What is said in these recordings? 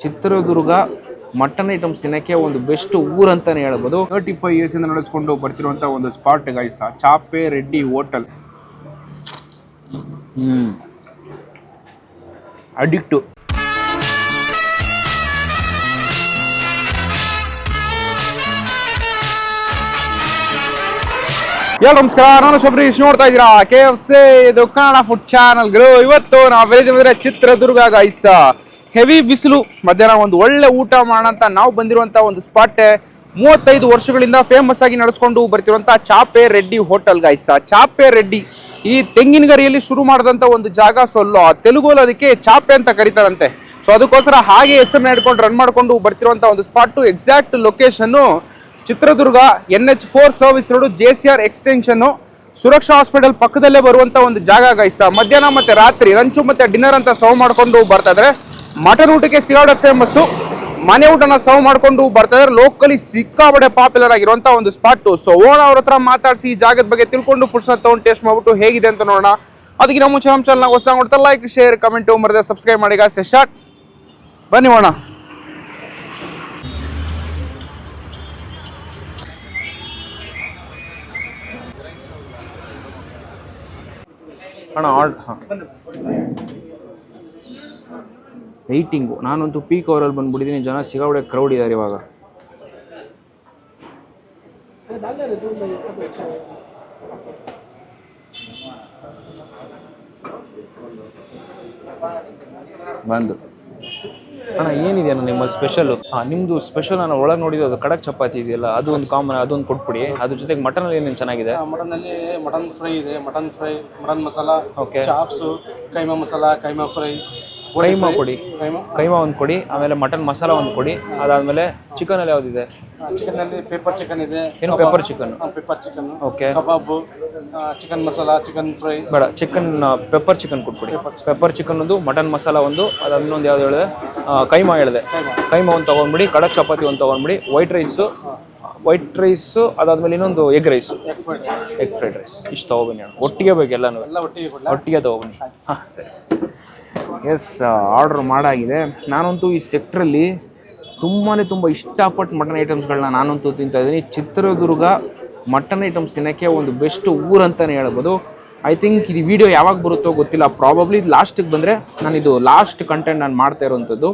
Chitradurga mutton items ತಿನ್ನಕ್ಕೆ ಒಂದು best ಊರು ಅಂತಾನೆ ಹೇಳ್ಬೋದು. 35 ಇಯರ್ಸ್ ಇಂದ ನಡೆಸ್ಕೊಂಡು ಬರ್ತಿರುವಂತ ಒಂದು ಸ್ಪಾಟ್ ಗೈಸ್, ಚಾಪೆ ರೆಡ್ಡಿ ಹೋಟೆಲ್. ಅಡಿಕ್ಟು. ನಮಸ್ಕಾರ, ನಾನು ಶಬರೀಶ್. ನೋಡ್ತಾ ಇದ್ದೀರಾ KFC, ಇದು ಕನ್ನಡ ಫುಡ್ ಚಾನಲ್. ಇವತ್ತು ನಾವು ಬೆಳೆದಿದ್ರೆ ಚಿತ್ರದುರ್ಗ ಗೈಸ್. ಹೆವಿ ಬಿಸಿಲು, ಮಧ್ಯಾಹ್ನ ಒಂದು ಒಳ್ಳೆ ಊಟ ಮಾಡೋಣ ಅಂತ ನಾವು ಬಂದಿರುವಂತ ಒಂದು ಸ್ಪಾಟ್. 35 ವರ್ಷಗಳಿಂದ ಫೇಮಸ್ ಆಗಿ ನಡೆಸ್ಕೊಂಡು ಬರ್ತಿರುವಂತ ಚಾಪೆ ರೆಡ್ಡಿ ಹೋಟೆಲ್ ಗೈಸ್. ಚಾಪೆ ರೆಡ್ಡಿ ಈ ತೆಂಗಿನಗರಿಯಲ್ಲಿ ಶುರು ಮಾಡಿದಂತ ಒಂದು ಜಾಗ. ತೆಲುಗಲ್ಲಿ ಅದಕ್ಕೆ ಚಾಪೆ ಅಂತ ಕರೀತಾರಂತೆ. ಸೊ ಅದಕ್ಕೋಸ್ಕರ ಹಾಗೆ ಹೆಸರನ್ನ ಹಿಡ್ಕೊಂಡು ರನ್ ಮಾಡ್ಕೊಂಡು ಬರ್ತಿರುವಂತ ಒಂದು spot. Exact location Chitradurga NH4 service road, JCR extension, Suraksha hospital ಪಕ್ಕದಲ್ಲೇ ಬರುವಂತ ಒಂದು ಜಾಗ ಗೈಸ್. ಮಧ್ಯಾಹ್ನ ಮತ್ತೆ ರಾತ್ರಿ ಲಂಚು ಮತ್ತೆ ಡಿನ್ನರ್ ಅಂತ ಸರ್ವ್ ಮಾಡ್ಕೊಂಡು ಬರ್ತಾ ಇದ್ರೆ. ಮಟನ್ ಊಟಕ್ಕೆ ಸಿಗಾಡೆ ಫೇಮಸ್, ಮನೆ ಊಟನ ಸರ್ವ್ ಮಾಡ್ಕೊಂಡು ಬರ್ತಾ ಇದ್ರೆ. ಲೋಕಲಿ ಸಿಕ್ಕಾಬಡೆ ಪಾಪ್ಯುಲರ್ ಆಗಿರುವಂತ ಒಂದು ಸ್ಪಾಟ್. ಸೊ ಓಣ ಅವ್ರ ಹತ್ರ ಮಾತಾಡಿಸಿ ಈ ಜಾಗದ ಬಗ್ಗೆ ತಿಳ್ಕೊಂಡು ಫುಡ್ಸ್ನ ತಗೊಂಡು ಟೇಸ್ಟ್ ಮಾಡ್ಬಿಟ್ಟು ಹೇಗಿದೆ ಅಂತ ನೋಡೋಣ. ಅದಕ್ಕೆ ನಮ್ಮ ಚಾನಲ್ ಹೊಸ ನೋಡ್ತಾ ಲೈಕ್, ಶೇರ್, ಕಮೆಂಟ್ ಮರದೆ ಸಬ್ಸ್ಕ್ರೈಬ್ ಮಾಡಿ ಗಾಯ್ಸ್. ಸ್ಟಾರ್ಟ್, ಬನ್ನಿ ಓಣ. ವೆಯ್ಟಿಂಗು. ನಾನಂತೂ ಪೀಕ್ ಅವರಲ್ಲಿ ಬಂದ್ಬಿಟ್ಟಿದ್ದೀನಿ. ಜನ ಸಿಗಾಬಡೆ ಕ್ರೌಡ್ ಇದ್ದಾರೆ ಇವಾಗ. ಬಂದು ಅಣ್ಣ ಏನಿದೆ ಅಣ್ಣ ನಿಮ್ಮಲ್ಲಿ ಸ್ಪೆಷಲ್? ನಿಮ್ಮದು ಸ್ಪೆಷಲ್ ನಾನು ಒಳಗೆ ನೋಡಿದ್ದು ಅದು ಕಡಕ್ ಚಪಾತಿ ಇದೆಯಲ್ಲ, ಅದು ಒಂದು ಕಾಮನ್, ಅದೊಂದು ಕೊಟ್ಬಿಡಿ. ಅದ್ರ ಜೊತೆಗೆ ಮಟನಲ್ಲಿ ಏನೇನು ಚೆನ್ನಾಗಿದೆ? ಮಟನಲ್ಲಿ ಮಟನ್ ಫ್ರೈ ಇದೆ, mutton fry, mutton masala, okay, chops, keema masala, keema fry, keema ಕೊಡಿ, ಕೈಮಾ ಒಂದು ಕೊಡಿ. ಆಮೇಲೆ ಮಟನ್ ಮಸಾಲ ಒಂದು ಕೊಡಿ. ಅದಾದಮೇಲೆ ಚಿಕನಲ್ಲಿ ಯಾವುದಿದೆ? ಚಿಕನ್ನಲ್ಲಿ ಪೆಪ್ಪರ್ ಚಿಕನ್ ಇದೆ. ಏನು pepper chicken? Pepper chicken, okay. Kebab, chicken masala, chicken fry. ಬೇಡ, ಚಿಕನ್ ಪೆಪ್ಪರ್ ಚಿಕನ್ ಕೊಟ್ಬಿಡಿ. ಪೆಪ್ಪರ್ ಚಿಕನ್ ಒಂದು, ಮಟನ್ ಮಸಾಲ ಒಂದು, ಅದಾದ ಇನ್ನೊಂದು ಯಾವ್ದು ಹೇಳಿದೆ? ಕೈಮಾ ಹೇಳಿದೆ. ಕೈಮಾ ಒಂದು ತೊಗೊಂಡ್ಬಿಡಿ. ಕಡಕ್ ಚಪಾತಿ ಒಂದು ತೊಗೊಂಡ್ಬಿಡಿ. ವೈಟ್ ರೈಸು, ಅದಾದ್ಮೇಲೆ ಇನ್ನೊಂದು egg rice, egg fried rice. ಇಷ್ಟು ತೊಗೊಬನ್ನಿ ಅಣ್ಣ, ಒಟ್ಟಿಗೆ ಬೇಕು ಎಲ್ಲನೂ, ಒಟ್ಟಿಗೆ ತೊಗೊಬನ್ನಿ. ಹಾಂ ಸರಿ. ಎಸ್, ಆರ್ಡ್ರ್ ಮಾಡಾಗಿದೆ. ನಾನಂತೂ ಈ ಸೆಕ್ಟ್ರಲ್ಲಿ ತುಂಬ ಇಷ್ಟಪಟ್ಟು ಮಟನ್ ಐಟಮ್ಸ್ಗಳನ್ನ ನಾನಂತೂ ತಿಂತಾ ಇದ್ದೀನಿ. ಚಿತ್ರದುರ್ಗ ಮಟನ್ ಐಟಮ್ಸ್ ತಿನ್ನೋಕ್ಕೆ ಒಂದು ಬೆಸ್ಟ್ ಊರು ಅಂತಲೇ ಹೇಳ್ಬೋದು. ಐ ಥಿಂಕ್ ಇದು ವಿಡಿಯೋ ಯಾವಾಗ ಬರುತ್ತೋ ಗೊತ್ತಿಲ್ಲ. ಪ್ರಾಬಬ್ಲಿ ಲಾಸ್ಟಿಗೆ ಬಂದರೆ ನಾನಿದು ಲಾಸ್ಟ್ ಕಂಟೆಂಟ್ ನಾನು ಮಾಡ್ತಾ ಇರೋವಂಥದ್ದು.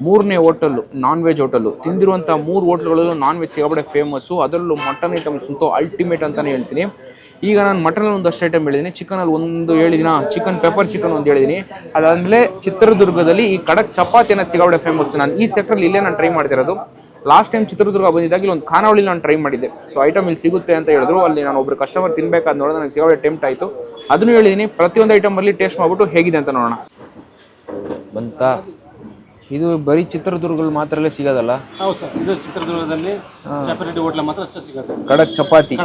3ನೇ ಹೋಟೆಲ್ಲು, ನಾನ್ ವೆಜ್ ಹೋಟೆಲ್ಲು. ತಿಂದಿರುವಂಥ 3 ಹೋಟ್ಲ್ಗಳಲ್ಲೂ ನಾನ್ ವೆಜ್ ಸಿಗಬಡೆ ಫೇಮಸ್ಸು. ಅದರಲ್ಲೂ ಮಟನ್ ಐಟಮ್ಸ್ ಅಂತೂ ಅಲ್ಟಿಮೇಟ್ ಅಂತಲೇ ಹೇಳ್ತೀನಿ. ಈಗ ನಾನು ಮಟನಲ್ಲಿ ಒಂದಷ್ಟು ಐಟಮ್ ಹೇಳಿದ್ದೀನಿ, ಚಿಕನಲ್ಲಿ ಒಂದು ಹೇಳಿದಿನ, ಚಿಕನ್ ಪೆಪ್ಪರ್ ಚಿಕನ್ ಒಂದು ಹೇಳಿದ್ದೀನಿ. ಅದಾದಮೇಲೆ ಚಿತ್ರದುರ್ಗದಲ್ಲಿ ಈ ಕಡಕ್ ಚಪಾತಿ ಅನ್ನೋದು ಸಿಗಬಡೆ ಫೇಮಸ್. ನಾನು ಈ ಸೆಕ್ಟ್ರಲ್ಲಿ ಇಲ್ಲೇ ನಾನು ಟ್ರೈ ಮಾಡ್ತಿರೋದು. ಲಾಸ್ಟ್ ಟೈಮ್ ಚಿತ್ರದುರ್ಗ ಬಂದಿದ್ದಾಗ ಇಲ್ಲಿ ಒಂದು ಖಾನಾವಳಿ ನಾನು ಟ್ರೈ ಮಾಡಿದ್ದೆ. ಸೊ ಐಟಮ್ ಇಲ್ಲಿ ಸಿಗುತ್ತೆ ಅಂತ ಹೇಳಿದ್ರು. ಅಲ್ಲಿ ನಾನು ಒಬ್ಬರು ಕಸ್ಟಮರ್ ತಿನ್ಬೇಕಾದ ನೋಡಿದ್ರೆ ನನಗೆ ಸಿಗಬಡೆ ಟೆಂಪ್ಟ್ ಆಯಿತು. ಅದನ್ನು ಹೇಳಿದ್ದೀನಿ. ಪ್ರತಿಯೊಂದು ಐಟಮಲ್ಲಿ ಟೇಸ್ಟ್ ಮಾಡಿಬಿಟ್ಟು ಹೇಗಿದೆ ಅಂತ ನೋಡೋಣ. ಬಂತಾ? ಇದು ಬರೀ ಚಿತ್ರದುರ್ಗದಲ್ಲಿ ಮಾತ್ರಲ್ಲೇ ಸಿಗೋದಲ್ಲ? ಹೌದು ಸರ್, ಇದು ಚಿತ್ರದುರ್ಗದಲ್ಲಿ ಚಾಪೆ ರೆಡ್ಡಿ ಹೋಟ್ಲ ಮಾತ್ರ ಅಷ್ಟೇ ಸಿಗುತ್ತೆ. ಕಡಕ್ ಚಪಾತಿ.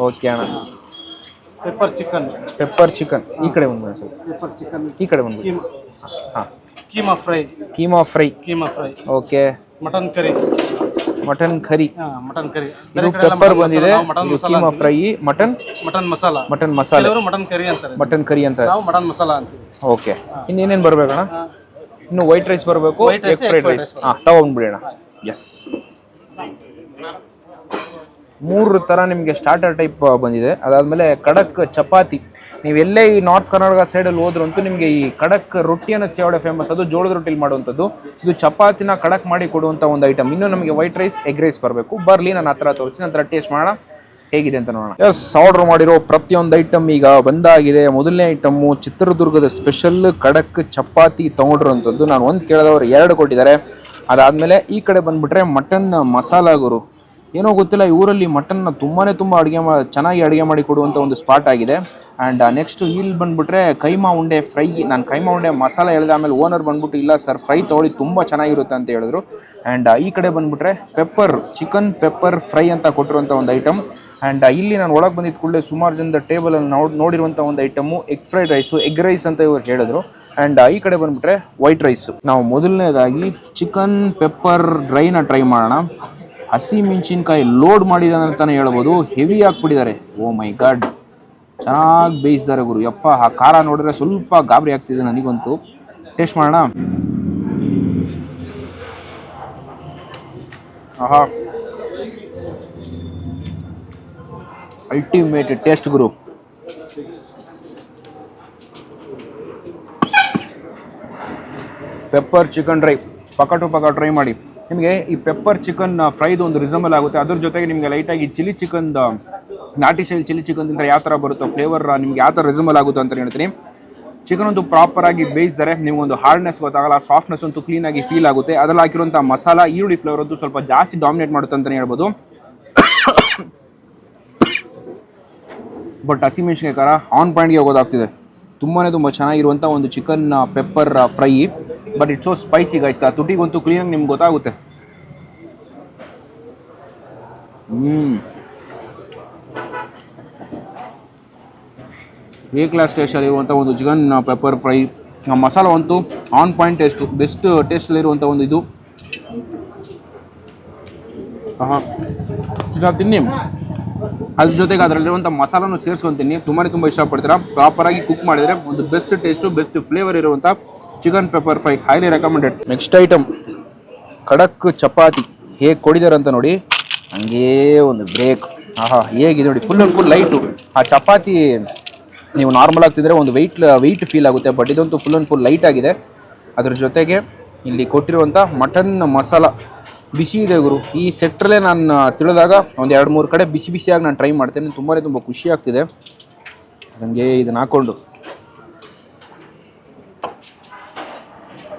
ಓಕೆ ಅಣ್ಣ. ಪೆಪ್ಪರ್ ಚಿಕನ್ ಈ ಕಡೆ ಬಂದ್ಬಿಡಿ ಸರ್. ಪೆಪ್ಪರ್ ಚಿಕನ್ ಈ ಕಡೆ ಬಂದ್ಬಿಡಿ. ಹಾಂ, keema fry. Okay. Mutton curry. ಇದು ಪೆಪ್ಪರ್ ಬಂದಿದೆ. Keema fry, mutton masala, mutton curry ಅಂತ, ನಾವು ಮಟನ್ ಮಸಾಲ ಅಂತೀವಿ. ಓಕೆ. ಇನ್ನೇನೇನು ಬರ್ಬೇಕಣ್ಣ? ಇನ್ನು ವೈಟ್ ರೈಸ್ ಬರಬೇಕು, ಎಗ್ ಫ್ರೈಡ್ ರೈಸ್. ತಗೊಂಡ್ಬಿಡೋಣ. ಎಸ್, 3 ಥರ ನಿಮಗೆ ಸ್ಟಾರ್ಟರ್ ಟೈಪ್ ಬಂದಿದೆ. ಅದಾದಮೇಲೆ ಕಡಕ್ ಚಪಾತಿ. ನೀವೆಲ್ಲೇ ಈ ನಾರ್ತ್ ಕರ್ನಾಟಕ ಸೈಡಲ್ಲಿ ಹೋದ್ರು ಅಂತೂ ನಿಮಗೆ ಈ ಕಡಕ್ ರೊಟ್ಟಿಯನ್ನು ಸಿಗಬಡೆ ಫೇಮಸ್. ಅದು ಜೋಳದ ರೊಟ್ಟಿಲಿ ಮಾಡುವಂಥದ್ದು. ಇದು ಚಪಾತಿನ ಕಡಕ್ ಮಾಡಿ ಕೊಡುವಂಥ ಒಂದು ಐಟಮ್. ಇನ್ನು ನಮಗೆ ವೈಟ್ ರೈಸ್, ಎಗ್ ರೈಸ್ ಬರಬೇಕು. ಬರಲಿ, ನಾನು ಹತ್ರ ತೋರಿಸಿ ನಂತರ ಟೇಸ್ಟ್ ಮಾಡೋಣ ಹೇಗಿದೆ ಅಂತ ನೋಡೋಣ. ಎಸ್, ಆರ್ಡರ್ ಮಾಡಿರೋ ಪ್ರತಿಯೊಂದು ಐಟಮ್ ಈಗ ಬಂದಾಗಿದೆ. ಮೊದಲನೇ ಐಟಮ್ಮು ಚಿತ್ರದುರ್ಗದ ಸ್ಪೆಷಲ್ ಕಡಕ್ ಚಪಾತಿ ತೊಗೊಂಡಿರೋಂಥದ್ದು. ನಾನು ಒಂದು ಕೇಳಿದವರು 2 ಕೊಟ್ಟಿದ್ದಾರೆ. ಅದಾದಮೇಲೆ ಈ ಕಡೆ ಬಂದುಬಿಟ್ರೆ ಮಟನ್ ಮಸಾಲ ಗುರು. ಏನೋ ಗೊತ್ತಿಲ್ಲ, ಈ ಊರಲ್ಲಿ ಮಟನ್ನ ತುಂಬ ಚೆನ್ನಾಗಿ ಅಡುಗೆ ಮಾಡಿ ಕೊಡುವಂಥ ಒಂದು ಸ್ಪಾಟ್ ಆಗಿದೆ. ಆ್ಯಂಡ್ ನೆಕ್ಸ್ಟು ಇಲ್ಲಿ ಬಂದುಬಿಟ್ರೆ ಕೈಮಾ ಉಂಡೆ ಫ್ರೈ. ನಾನು ಕೈಮಾ ಉಂಡೆ ಮಸಾಲ ಹೇಳಿದೆ. ಆಮೇಲೆ ಓನರ್ ಬಂದ್ಬಿಟ್ಟು ಇಲ್ಲ ಸರ್, ಫ್ರೈ ತೊಗೊಳ್ಳಿ, ತುಂಬ ಚೆನ್ನಾಗಿರುತ್ತೆ ಅಂತ ಹೇಳಿದ್ರು. ಆ್ಯಂಡ್ ಈ ಕಡೆ ಬಂದುಬಿಟ್ರೆ ಚಿಕನ್ ಪೆಪ್ಪರ್ ಫ್ರೈ ಅಂತ ಕೊಟ್ಟಿರುವಂಥ ಒಂದು ಐಟಮ್. ಆ್ಯಂಡ್ ಇಲ್ಲಿ ನಾನು ಒಳಗೆ ಬಂದಿದ್ದ ಕೂಡಲೇ ಸುಮಾರು ಜನದ ಟೇಬಲಲ್ಲಿ ನೋಡಿರುವಂಥ ಒಂದು item egg fried rice, egg rice ಅಂತ ಇವ್ರು ಹೇಳಿದ್ರು. ಆ್ಯಂಡ್ ಈ ಕಡೆ ಬಂದುಬಿಟ್ರೆ ವೈಟ್ ರೈಸು. ನಾವು ಮೊದಲನೇದಾಗಿ ಚಿಕನ್ ಪೆಪ್ಪರ್ ಡ್ರೈನ ಟ್ರೈ ಮಾಡೋಣ. ಹಸಿ ಮೆಣಸಿನ್ಕಾಯಿ ಲೋಡ್ ಮಾಡಿದಾನೆ ಅಂತಲೇ ಹೇಳ್ಬೋದು. ಹೆವಿ ಆಗಿಬಿಟ್ಟಿದ್ದಾರೆ. ಓ ಮೈ ಗಾಡ್, ಚೆನ್ನಾಗಿ ಬೇಯಿಸಿದ್ದಾರೆ ಗುರು. ಯಪ್ಪ, ಆ ಖಾರ ನೋಡಿದ್ರೆ ಸ್ವಲ್ಪ ಗಾಬರಿ ಆಗ್ತಿದೆ ನನಗಂತೂ. ಟೇಸ್ಟ್ ಮಾಡೋಣ. ಆಹಾ, ಅಲ್ಟಿಮೇಟ್ ಟೇಸ್ಟ್ ಗುರು. ಪೆಪ್ಪರ್ ಚಿಕನ್ ಡ್ರೈ ಪಕ್ಕ ಟ್ರೈ ಮಾಡಿ. ನಿಮಗೆ ಈ ಪೆಪ್ಪರ್ ಚಿಕನ್ ಫ್ರೈದು ಒಂದು ರಿಸಂಬಲ್ ಆಗುತ್ತೆ. ಅದ್ರ ಜೊತೆಗೆ ನಿಮಗೆ ಲೈಟಾಗಿ ಚಿಲ್ಲಿ ಚಿಕನ್, ನಾಟಿ ಸ್ಟೈಲ್ ಚಿಲ್ಲಿ ಚಿಕನ್ ತಿಂದರೆ ಯಾವ ಥರ ಬರುತ್ತೋ ಫ್ಲೇವರ್ ನಿಮ್ಗೆ ಯಾವ ಥರ ರಿಸಂಬಲ್ ಆಗುತ್ತೆ ಅಂತ ಹೇಳ್ತೀನಿ. ಚಿಕನ್ ಅಂತೂ ಪ್ರಾಪರಾಗಿ ಬೇಯಿಸಿದರೆ ನಿಮಗೊಂದು ಹಾರ್ಡ್ನೆಸ್ ಗೊತ್ತಾಗಲ್ಲ, ಸಾಫ್ಟ್ನೆಸ್ ಅಂತೂ ಕ್ಲೀನಾಗಿ ಫೀಲ್ ಆಗುತ್ತೆ. ಅದರಲ್ಲಿ ಹಾಕಿರುವಂಥ ಮಸಾಲ, ಈರುಳ್ಳಿ ಫ್ಲೇವರ್ ಅಂತೂ ಸ್ವಲ್ಪ ಜಾಸ್ತಿ ಡಾಮಿನೇಟ್ ಮಾಡುತ್ತೆ ಅಂತಲೇ ಹೇಳ್ಬೋದು. ಬಟ್ ಹಸಿಮೆಣ್ಸಿನ್ಕಾಯಿ ಖಾರ ಆನ್ ಪಾಯಿಂಟ್ಗೆ ಹೋಗೋದಾಗ್ತಿದೆ. ತುಂಬ ಚೆನ್ನಾಗಿರುವಂಥ ಒಂದು chicken pepper fry. But it's so spicy guys. ಆ ತುಟಿಗಂತೂ ಕ್ಲೀನಾಗಿ ನಿಮ್ಗೆ ಗೊತ್ತಾಗುತ್ತೆ. ಎ ಕ್ಲಾಸ್ ಟೇಸ್ಟಲ್ಲಿರುವಂಥ ಒಂದು ಚಿಕನ್ ಪೆಪ್ಪರ್ ಫ್ರೈ. ಮಸಾಲ ಅಂತೂ ಆನ್ ಪಾಯಿಂಟ್ ಟೇಸ್ಟು, ಬೆಸ್ಟ್ ಟೇಸ್ಟಲ್ಲಿರುವಂಥ ಒಂದು ಇದು. ಇದನ್ನು ತಿನ್ನಿ, ಅದ್ರ ಜೊತೆಗೆ ಅದರಲ್ಲಿರುವಂಥ ಮಸಾಲನೂ ಸೇರಿಸ್ಕೊತೀನಿ. ತುಂಬ ಇಷ್ಟಪಡ್ತೀರಾ. ಪ್ರಾಪರಾಗಿ ಕುಕ್ ಮಾಡಿದರೆ ಒಂದು ಬೆಸ್ಟ್ ಟೇಸ್ಟು, ಬೆಸ್ಟ್ ಫ್ಲೇವರ್ ಇರುವಂಥ chicken pepper fry highly recommended. Next item ಖಡಕ್ ಚಪಾತಿ ಹೇಗೆ ಕೊಡಿದಾರೆ ಅಂತ ನೋಡಿ. ಹಂಗೇ ಒಂದು ಬ್ರೇಕ್. ಹೇಗಿದೆ ನೋಡಿ, ಫುಲ್ ಲೈಟು. ಆ ಚಪಾತಿ ನೀವು ನಾರ್ಮಲ್ ಆಗ್ತಿದ್ರೆ ಒಂದು ವೆಯ್ಟ್ ಫೀಲ್ ಆಗುತ್ತೆ. ಬಟ್ ಇದಂತೂ ಫುಲ್ ಲೈಟ್ ಆಗಿದೆ. ಅದ್ರ ಜೊತೆಗೆ ಇಲ್ಲಿ ಕೊಟ್ಟಿರುವಂಥ ಮಟನ್ ಮಸಾಲ ಬಿಸಿ ಇದೆ ಗುರು. ಈ ಸೆಕ್ಟ್ರಲ್ಲೇ ನಾನು ತಿಳಿದಾಗ ಒಂದು 2-3 ಕಡೆ ಬಿಸಿಯಾಗಿ ನಾನು ಟ್ರೈ ಮಾಡ್ತೇನೆ. ತುಂಬ ಖುಷಿ ಆಗ್ತಿದೆ ನನಗೆ ಇದನ್ನು ಹಾಕ್ಕೊಂಡು.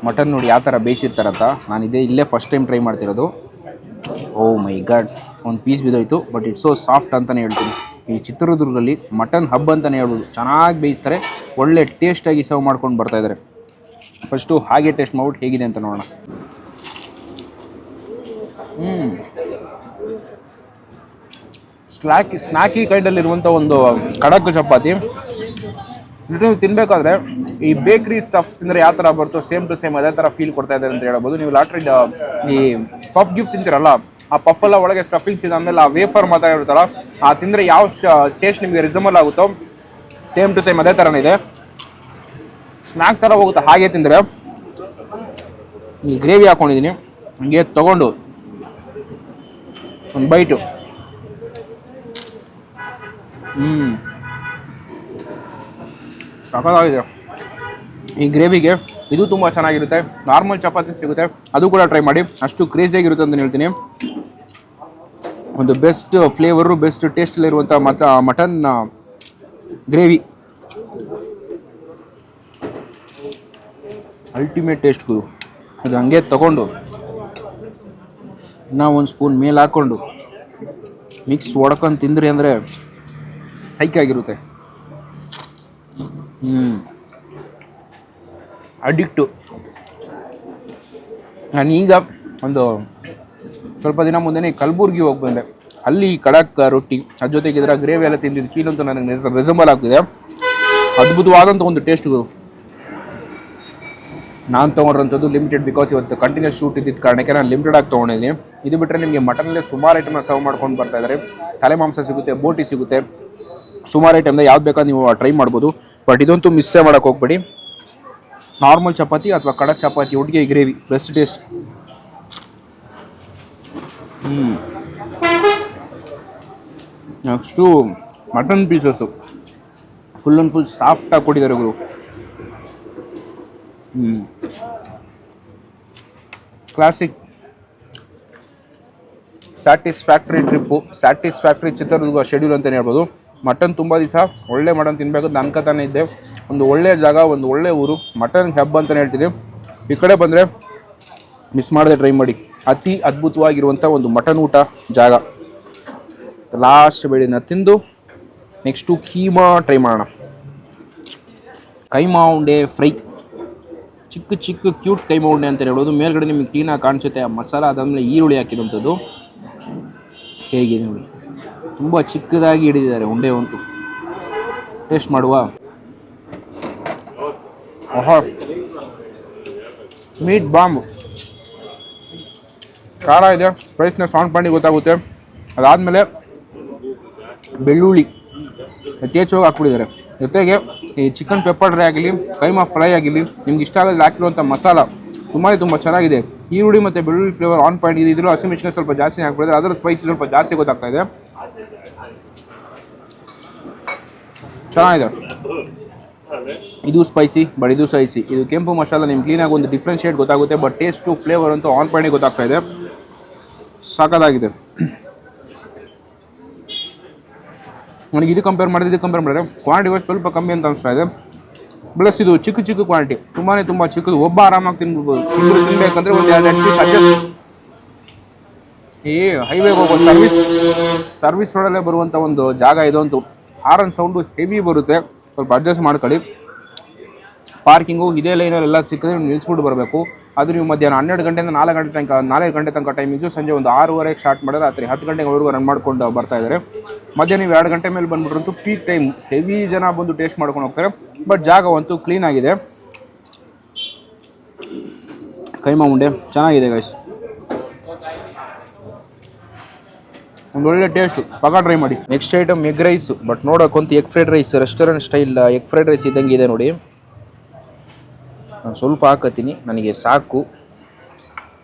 ಮಟನ್ ನೋಡಿ ಯಾವ ಥರ ಬೇಯಿಸಿರ್ತಾರಂತ. ನಾನು ಇಲ್ಲೇ ಫಸ್ಟ್ ಟೈಮ್ ಟ್ರೈ ಮಾಡ್ತಿರೋದು. ಓ ಮೈ ಗಾಡ್, ಒಂದು ಪೀಸ್ ಬಿದ್ದೋಯ್ತು. ಬಟ್ ಇಟ್ಸ್ ಸೋ ಸಾಫ್ಟ್ ಅಂತಲೇ ಹೇಳ್ತೀನಿ. ಈ ಚಿತ್ರದುರ್ಗದಲ್ಲಿ ಮಟನ್ ಹಬ್ ಅಂತಲೇ ಹೇಳ್ಬೋದು. ಚೆನ್ನಾಗಿ ಬೇಯಿಸ್ತಾರೆ, ಒಳ್ಳೆ ಟೇಸ್ಟಾಗಿ ಸರ್ವ್ ಮಾಡ್ಕೊಂಡು ಬರ್ತಾಯಿದ್ದಾರೆ. ಫಸ್ಟು ಹಾಗೆ ಟೇಸ್ಟ್ ಮಾಡ್ಬಿಟ್ಟು ಹೇಗಿದೆ ಅಂತ ನೋಡೋಣ. ಸ್ನ್ಯಾಕಿ ಕೈಂಡಲ್ಲಿರುವಂಥ ಒಂದು ಖಡಕ್ ಚಪಾತಿ. ನೀವು ತಿನ್ನಬೇಕಾದ್ರೆ ಈ ಬೇಕ್ರಿ ಸ್ಟಫ್ ತಿಂದರೆ ಯಾವ ಥರ ಬರುತ್ತೋ ಸೇಮ್ ಟು ಸೇಮ್ ಅದೇ ಥರ ಫೀಲ್ ಕೊಡ್ತಾ ಇದ್ದಾರೆ ಅಂತ ಹೇಳ್ಬೋದು. ನೀವು ಲಾಟ್ರಿ ಈ ಪಫ್ ಗಿಫ್ಟ್ ತಿಂತೀರಲ್ಲ, ಆ ಪಫೆಲ್ಲ ಒಳಗೆ ಸ್ಟಫಿಂಗ್ಸ್ ಇದೆ, ಆಮೇಲೆ ಆ ವೇಫರ್ ಮಾತ್ರ ಇರುತ್ತಲ್ಲ, ಆ ತಿಂದರೆ ಯಾವ ಟೇಸ್ಟ್ ನಿಮಗೆ ರಿಸಂಬಲ್ ಆಗುತ್ತೋ ಸೇಮ್ ಟು ಸೇಮ್ ಅದೇ ಥರನೇ ಇದೆ. ಸ್ನ್ಯಾಕ್ ಥರ ಹೋಗುತ್ತೆ ಹಾಗೆ ತಿಂದರೆ. ಈ ಗ್ರೇವಿ ಹಾಕ್ಕೊಂಡಿದ್ದೀನಿ, ಹಂಗೆ ತೊಗೊಂಡು ಒಂದು ಬೈಟು. ಸಖತ್ತಾಗಿದೆ. ಈ ಗ್ರೇವಿಗೆ ಇದು ತುಂಬ ಚೆನ್ನಾಗಿರುತ್ತೆ. ನಾರ್ಮಲ್ ಚಪಾತಿ ಸಿಗುತ್ತೆ, ಅದು ಕೂಡ ಟ್ರೈ ಮಾಡಿ. ಅಷ್ಟು ಕ್ರೇಜಿಯಾಗಿರುತ್ತೆ ಅಂತ ಹೇಳ್ತೀನಿ. ಒಂದು ಬೆಸ್ಟ್ ಫ್ಲೇವರು, ಬೆಸ್ಟ್ ಟೇಸ್ಟಲ್ಲಿರುವಂಥ ಮಟನ್ ಗ್ರೇವಿ. ಅಲ್ಟಿಮೇಟ್ ಟೇಸ್ಟ್ ಗುರು. ಅದು ಹಂಗೆ ತಗೊಂಡು ನಾವು ಒಂದು ಸ್ಪೂನ್ ಮೇಲೆ ಹಾಕ್ಕೊಂಡು ಮಿಕ್ಸ್ ಹೊಡ್ಕೊಂಡು ತಿಂದ್ರಿ ಅಂದರೆ ಸೈಕಾಗಿರುತ್ತೆ. ಅಡಿಕ್ಟು. ನಾನೀಗ ಒಂದು ಸ್ವಲ್ಪ ದಿನ ಮುಂದೆ ಕಲಬುರ್ಗಿ ಹೋಗಿ ಬಂದೆ. ಅಲ್ಲಿ ಖಡಕ್ ರೊಟ್ಟಿ, ಅದ್ರ ಜೊತೆಗೆ ಇದರ ಗ್ರೇವಿ ಎಲ್ಲ ತಿಂದಿದ್ದು ಫೀಲ್ ಅಂತೂ ನನಗೆ ರಿಸಂಬಲ್ ಆಗ್ತಿದೆ. ಅದ್ಭುತವಾದಂಥ ಒಂದು ಟೇಸ್ಟ್ಗಳು. ನಾನು ತೊಗೊಂಡ್ರಂಥದ್ದು ಲಿಮಿಟೆಡ್, ಬಿಕಾಸ್ ಇವತ್ತು ಕಂಟಿನ್ಯೂಸ್ ಶೂಟ್ ಇದ್ದಿದ್ದ ಕಾರಣಕ್ಕೆ ನಾನು ಲಿಮಿಟೆಡ್ ಆಗಿ ತೊಗೊಂಡಿದ್ದೀನಿ. ಇದು ಬಿಟ್ಟರೆ ನಿಮಗೆ ಮಟನಲ್ಲೇ ಸುಮಾರು ಐಟಮ್ನ ಸರ್ವ್ ಮಾಡ್ಕೊಂಡು ಬರ್ತಾಯಿದ್ದಾರೆ. ತಲೆ ಮಾಂಸ ಸಿಗುತ್ತೆ, ಬೋಟಿ ಸಿಗುತ್ತೆ, ಸುಮಾರು ಐಟಮ್ನ ಯಾವ್ದು ಬೇಕಾದ್ರೆ ನೀವು ಟ್ರೈ ಮಾಡ್ಬೋದು. ಬಟ್ ಇದಂತೂ ಮಿಸ್ಸೇ ಮಾಡೋಕ್ಕೆ ಹೋಗ್ಬೇಡಿ. ನಾರ್ಮಲ್ ಚಪಾತಿ ಅಥವಾ ಖಡಕ್ ಚಪಾತಿ ಒಟ್ಟಿಗೆ gravy best taste. Next mutton pieces full ಸಾಫ್ಟಾಗಿ ಕೊಟ್ಟಿದ್ದಾರೆ ಗುರು. Classic satisfactory trip, satisfactory Chitradurga schedule ಅಂತಲೇ ಹೇಳ್ಬೋದು. ಮಟನ್ ತುಂಬ ದಿವಸ ಒಳ್ಳೆ ಮಟನ್ ತಿನ್ನಬೇಕು ಅಂತ ಅನ್ಕೋತಾನೆ ಇದ್ದೆ. ಒಂದು ಒಳ್ಳೆಯ ಜಾಗ, ಒಂದು ಒಳ್ಳೆಯ ಊರು, ಮಟನ್ ಹಬ್ ಅಂತಲೇ ಹೇಳ್ತೀನಿ. ಈ ಕಡೆ ಬಂದರೆ ಮಿಸ್ ಮಾಡದೆ ಟ್ರೈ ಮಾಡಿ. ಅತಿ ಅದ್ಭುತವಾಗಿರುವಂಥ ಒಂದು ಮಟನ್ ಊಟ ಜಾಗ. ಲಾಸ್ಟ್ ಬೆಳಿನ ತಿಂದು ನೆಕ್ಸ್ಟು ಕೀಮಾ ಟ್ರೈ ಮಾಡೋಣ. ಕೈಮಾ ಉಂಡೆ ಫ್ರೈ, ಚಿಕ್ಕ ಕ್ಯೂಟ್ ಕೈಮಾ ಉಂಡೆ ಅಂತ ಹೇಳ್ಬೋದು. ಮೇಲ್ಗಡೆ ನಿಮಗೆ ಕ್ಲೀನಾಗಿ ಕಾಣಿಸುತ್ತೆ ಆ ಮಸಾಲ, ಅದಾದಮೇಲೆ ಈರುಳ್ಳಿ ಹಾಕಿದಂಥದ್ದು. ಹೇಗಿದೆ ನೋಡಿ, ತುಂಬ ಚಿಕ್ಕದಾಗಿ ಹಿಡಿದಿದ್ದಾರೆ ಉಂಡೆ ಅಂತೂ. ಟೇಸ್ಟ್ ಮಾಡುವ. Meet bomb. ಖಾರ ಇದೆ, ಸ್ಪೈಸ್ನೆಸ್ ಆನ್ ಪಾಯಿಂಟಿಗೆ ಗೊತ್ತಾಗುತ್ತೆ. ಅದಾದಮೇಲೆ ಬೆಳ್ಳುಳ್ಳಿ ಯಥೇಚ್ಛವಾಗಿ ಹಾಕ್ಬಿಟ್ಟಿದ್ದಾರೆ. ಜೊತೆಗೆ ಈ ಚಿಕನ್ ಪೆಪ್ಪರ್ ಡ್ರೈ ಆಗಿರಲಿ, ಕೈಮಾ ಫ್ರೈ ಆಗಿರಲಿ, ನಿಮ್ಗೆ ಇಷ್ಟ ಆಗೋದು ಹಾಕಿರುವಂಥ ಮಸಾಲ ತುಂಬ ಚೆನ್ನಾಗಿದೆ. ಈರುಳ್ಳಿ ಮತ್ತು ಬೆಳ್ಳುಳ್ಳಿ ಫ್ಲೇವರ್ ಆನ್ ಪಾಯಿಂಟ್ ಇದೆ. ಇದ್ರೂ ಹಸಿಮೆಣಸಿನಕಾಯಿ ಸ್ವಲ್ಪ ಜಾಸ್ತಿ ಹಾಕ್ಬಿಡಿದ್ರೆ ಅದರ ಸ್ಪೈಸಿ ಸ್ವಲ್ಪ ಜಾಸ್ತಿ ಗೊತ್ತಾಗ್ತಾ ಇದೆ. ಚೆನ್ನಾಗಿದೆ. ಇದು ಸ್ಪೈಸಿ ಬಟ್ ಇದು ಸ್ಪೈಸಿ. ಇದು ಕೆಂಪು ಮಸಾಲ ನಿಮ್ಗೆ ಕ್ಲೀನಾಗಿ ಒಂದು ಡಿಫ್ರೆನ್ಷಿಯೇಟ್ ಗೊತ್ತಾಗುತ್ತೆ. ಬಟ್ ಟೇಸ್ಟು ಫ್ಲೇವರ್ ಅಂತೂ ಆನ್ ಪಾಯಿಂಟಿಗೆ ಗೊತ್ತಾಗ್ತಾ ಇದೆ. ಸಾಕಾಗಿದೆ. ನನಗೆ ಇದು ಕಂಪೇರ್ ಮಾಡಿದ್ರೆ ಕ್ವಾಂಟಿಟಿ ವೈಸ್ ಸ್ವಲ್ಪ ಕಮ್ಮಿ ಅಂತ ಅನಿಸ್ತಾ ಇದೆ. ಪ್ಲಸ್ ಇದು ಚಿಕ್ಕ ಕ್ವಾಂಟಿಟಿ, ತುಂಬ ಚಿಕ್ಕದು. ಒಬ್ಬ ಆರಾಮಾಗಿ ತಿನ್ಬೋದು. ಇಬ್ಬರು ತಿನ್ಬೇಕಂದ್ರೆ ಒಂದು 2 ಪೀಸ್ ಅಡ್ಜಸ್ಟ್. ಈ ಹೈವೇಗೆ ಹೋಗೋ ಸರ್ವಿಸ್ ರೋಡಲ್ಲೇ ಬರುವಂಥ ಒಂದು ಜಾಗ ಇದಂತೂ. ಹಾರನ್ ಸೌಂಡು ಹೆವಿ ಬರುತ್ತೆ, ಸ್ವಲ್ಪ ಅಡ್ಜಸ್ಟ್ ಮಾಡ್ಕೊಳ್ಳಿ. ಪಾರ್ಕಿಂಗು ಇದೇ ಲೈನಲ್ಲೆಲ್ಲ ಸಿಕ್ಕಿದ್ರೆ ನೀವು ನಿಲ್ಲಿಸ್ಬಿಟ್ಟು ಬರಬೇಕು. ಅದು ನೀವು ಮಧ್ಯಾಹ್ನ 12 ಗಂಟೆಯಿಂದ 4 ಗಂಟೆ ತನಕ ಟೈಮಿಂಗ್ಸು. ಸಂಜೆ ಒಂದು 6:30ಗೆ ಸ್ಟಾರ್ಟ್ ಮಾಡಿದ್ರೆ ರಾತ್ರಿ 10 ಗಂಟೆವರೆಗೂ ರನ್ ಮಾಡ್ಕೊಂಡು ಬರ್ತಾ ಇದ್ದಾರೆ. ಮಧ್ಯಾಹ್ನ ನೀವು 2 ಗಂಟೆ ಮೇಲೆ ಬಂದುಬಿಟ್ರಂತೂ ಪೀಕ್ ಟೈಮ್, ಹೆವಿ ಜನ ಬಂದು ಟೇಸ್ಟ್ ಮಾಡ್ಕೊಂಡು ಹೋಗ್ತಾರೆ. ಬಟ್ ಜಾಗವಂತೂ ಕ್ಲೀನ್ ಆಗಿದೆ. ಕೈಮಾ ಉಂಡೆ ಚೆನ್ನಾಗಿದೆ ಗೈಸ್, ಒಂದೊಳ್ಳೆ ಟೇಸ್ಟು, ಪಕ್ಕ ಟ್ರೈ ಮಾಡಿ. Next item egg rice. But ನೋಡೋಕ್ಕಂತೂ egg fried rice, restaurant style egg fried rice ಇದ್ದಂಗೆ ಇದೆ ನೋಡಿ. ನಾನು ಸ್ವಲ್ಪ ಹಾಕತ್ತೀನಿ, ನನಗೆ ಸಾಕು.